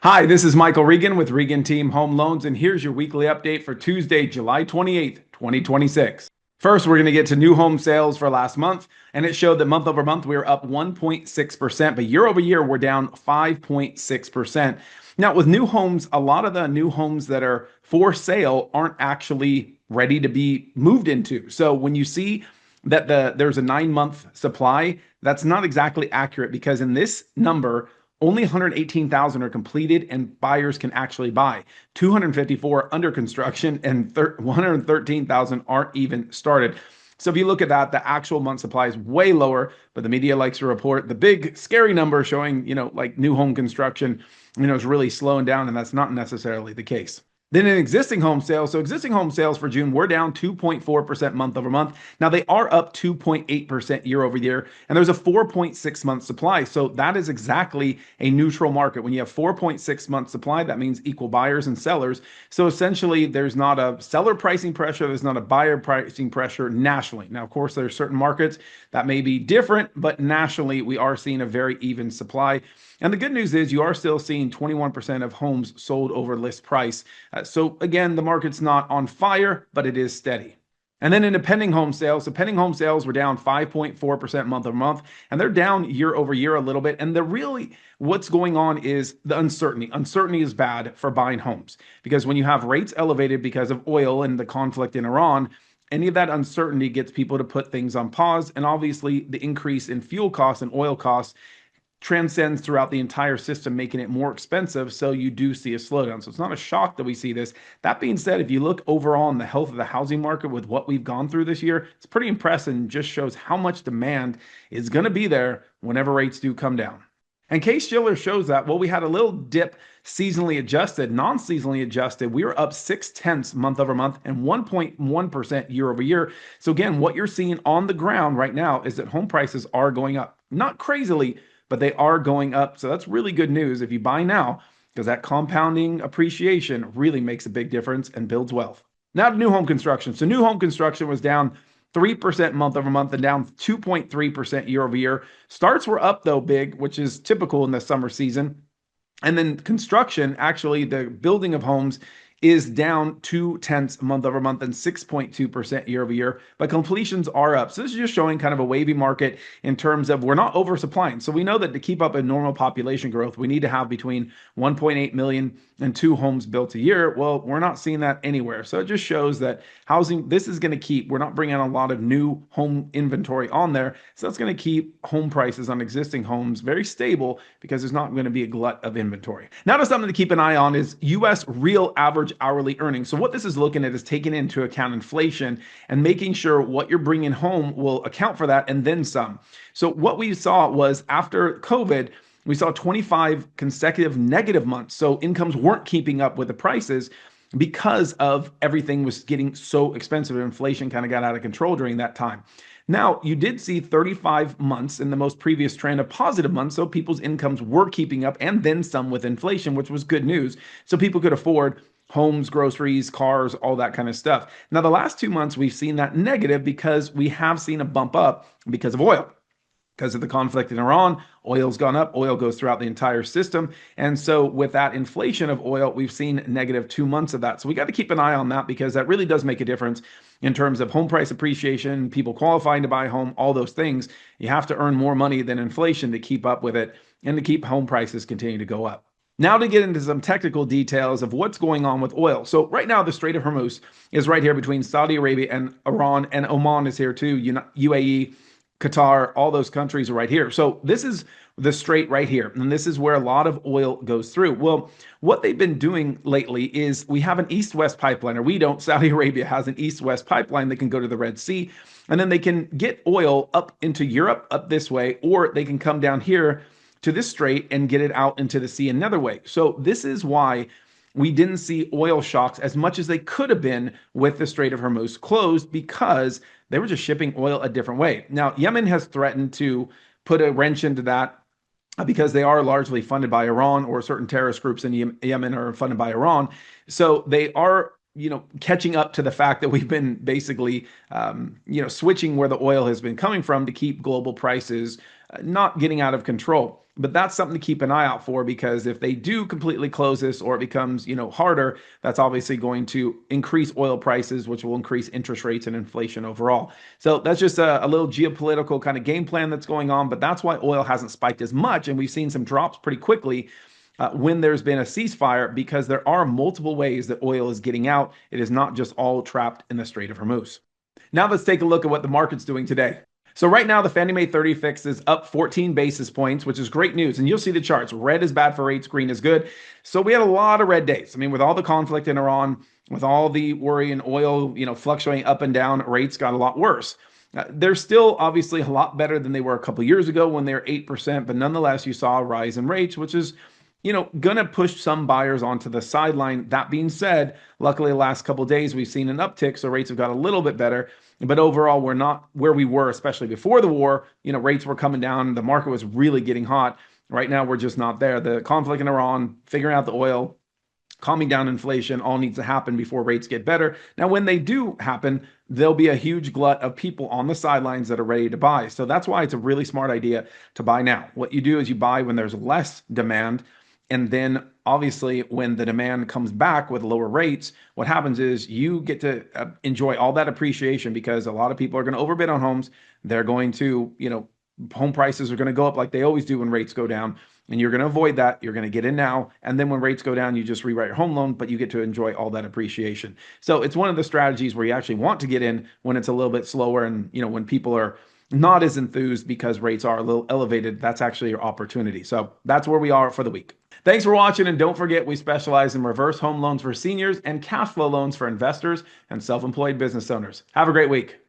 Hi, this is Michael Regan with Regan Team Home Loans, and here's your weekly update for Tuesday, July 28th, 2026. First, we're going to get to new home sales for last month, and it showed that month over month we were up 1.6%, but year over year we're down 5.6%. Now, with new homes, a lot of the new homes that are for sale aren't actually ready to be moved into. So when you see that there's a 9 month supply, that's not exactly accurate because in this number, only 118,000 are completed and buyers can actually buy. 254 under construction and 113,000 aren't even started. So if you look at that, the actual month supply is way lower, but the media likes to report the big scary number showing, like new home construction, is really slowing down, and that's not necessarily the case. Then in existing home sales, so existing home sales for June, we're down 2.4% month over month. Now they are up 2.8% year over year, and there's a 4.6 month supply. So that is exactly a neutral market. When you have 4.6 month supply, that means equal buyers and sellers. So essentially, there's not a seller pricing pressure, there's not a buyer pricing pressure nationally. Now, of course, there are certain markets that may be different, but nationally, we are seeing a very even supply. And the good news is you are still seeing 21% of homes sold over list price. So again, the market's not on fire, but it is steady. And then in the pending home sales, so pending home sales were down 5.4% month over month, and they're down year over year a little bit. And what's going on is the uncertainty. Uncertainty is bad for buying homes because when you have rates elevated because of oil and the conflict in Iran, any of that uncertainty gets people to put things on pause. And obviously the increase in fuel costs and oil costs transcends throughout the entire system, making it more expensive. So you do see a slowdown. So it's not a shock that we see this. That being said, if you look overall on the health of the housing market with what we've gone through this year, it's pretty impressive and just shows how much demand is going to be there whenever rates do come down. And Case-Shiller shows that, well, we had a little dip seasonally adjusted, non-seasonally adjusted. We were up 0.6 month over month and 1.1% year over year. So again, what you're seeing on the ground right now is that home prices are going up. Not crazily, but they are going up. So that's really good news if you buy now, because that compounding appreciation really makes a big difference and builds wealth. Now to new home construction. So new home construction was down 3% month over month and down 2.3% year over year. Starts were up though big, which is typical in the summer season. And then construction, actually the building of homes, is down 0.2 month over month and 6.2% year over year, but completions are up. So this is just showing kind of a wavy market in terms of we're not oversupplying. So we know that to keep up a normal population growth, we need to have between 1.8 million and 2 homes built a year. Well, we're not seeing that anywhere. So it just shows that housing, this is going to keep, we're not bringing a lot of new home inventory on there. So that's going to keep home prices on existing homes very stable because there's not going to be a glut of inventory. Now to something to keep an eye on is U.S. real average hourly earnings. So what this is looking at is taking into account inflation and making sure what you're bringing home will account for that and then some. So what we saw was after COVID, we saw 25 consecutive negative months. So incomes weren't keeping up with the prices because of everything was getting so expensive. Inflation kind of got out of control during that time. Now, you did see 35 months in the most previous trend of positive months, so people's incomes were keeping up and then some with inflation, which was good news. So people could afford homes, groceries, cars, all that kind of stuff. Now, the last 2 months, we've seen that negative because we have seen a bump up because of oil. Because of the conflict in Iran, oil's gone up, oil goes throughout the entire system. And so with that inflation of oil, we've seen negative 2 months of that. So we got to keep an eye on that because that really does make a difference in terms of home price appreciation, people qualifying to buy a home, all those things. You have to earn more money than inflation to keep up with it and to keep home prices continue to go up. Now to get into some technical details of what's going on with oil. So right now, the Strait of Hormuz is right here between Saudi Arabia and Iran, and Oman is here too, UAE, Qatar, all those countries are right here. So this is the strait right here. And this is where a lot of oil goes through. Well, what they've been doing lately is we have an east-west pipeline, or we don't. Saudi Arabia has an east-west pipeline that can go to the Red Sea. And then they can get oil up into Europe up this way, or they can come down here to this strait and get it out into the sea another way. So this is why we didn't see oil shocks as much as they could have been with the Strait of Hormuz closed because they were just shipping oil a different way. Now, Yemen has threatened to put a wrench into that because they are largely funded by Iran, or certain terrorist groups in Yemen are funded by Iran. So they are catching up to the fact that we've been basically, switching where the oil has been coming from to keep global prices not getting out of control. But that's something to keep an eye out for, because if they do completely close this or it becomes, harder, that's obviously going to increase oil prices, which will increase interest rates and inflation overall. So that's just a little geopolitical kind of game plan that's going on. But that's why oil hasn't spiked as much. And we've seen some drops pretty quickly when there's been a ceasefire, because there are multiple ways that oil is getting out. It is not just all trapped in the Strait of Hormuz. Now let's take a look at what the market's doing today. So right now, the Fannie Mae 30 fix is up 14 basis points, which is great news. And you'll see the charts. Red is bad for rates, green is good. So we had a lot of red days. I mean, with all the conflict in Iran, with all the worry in oil, fluctuating up and down, rates got a lot worse. They're still obviously a lot better than they were a couple years ago when they were 8%, but nonetheless, you saw a rise in rates, which is going to push some buyers onto the sideline. That being said, luckily the last couple of days we've seen an uptick, so rates have got a little bit better. But overall, we're not where we were, especially before the war. Rates were coming down. The market was really getting hot. Right now, we're just not there. The conflict in Iran, figuring out the oil, calming down inflation, all needs to happen before rates get better. Now, when they do happen, there'll be a huge glut of people on the sidelines that are ready to buy. So that's why it's a really smart idea to buy now. What you do is you buy when there's less demand. And then obviously when the demand comes back with lower rates, what happens is you get to enjoy all that appreciation, because a lot of people are going to overbid on homes. They're going to, home prices are going to go up like they always do when rates go down. And you're going to avoid that. You're going to get in now. And then when rates go down, you just rewrite your home loan, but you get to enjoy all that appreciation. So it's one of the strategies where you actually want to get in when it's a little bit slower. And, when people are not as enthused because rates are a little elevated, that's actually your opportunity. So that's where we are for the week. Thanks for watching, and don't forget we specialize in reverse home loans for seniors and cash flow loans for investors and self-employed business owners. Have a great week.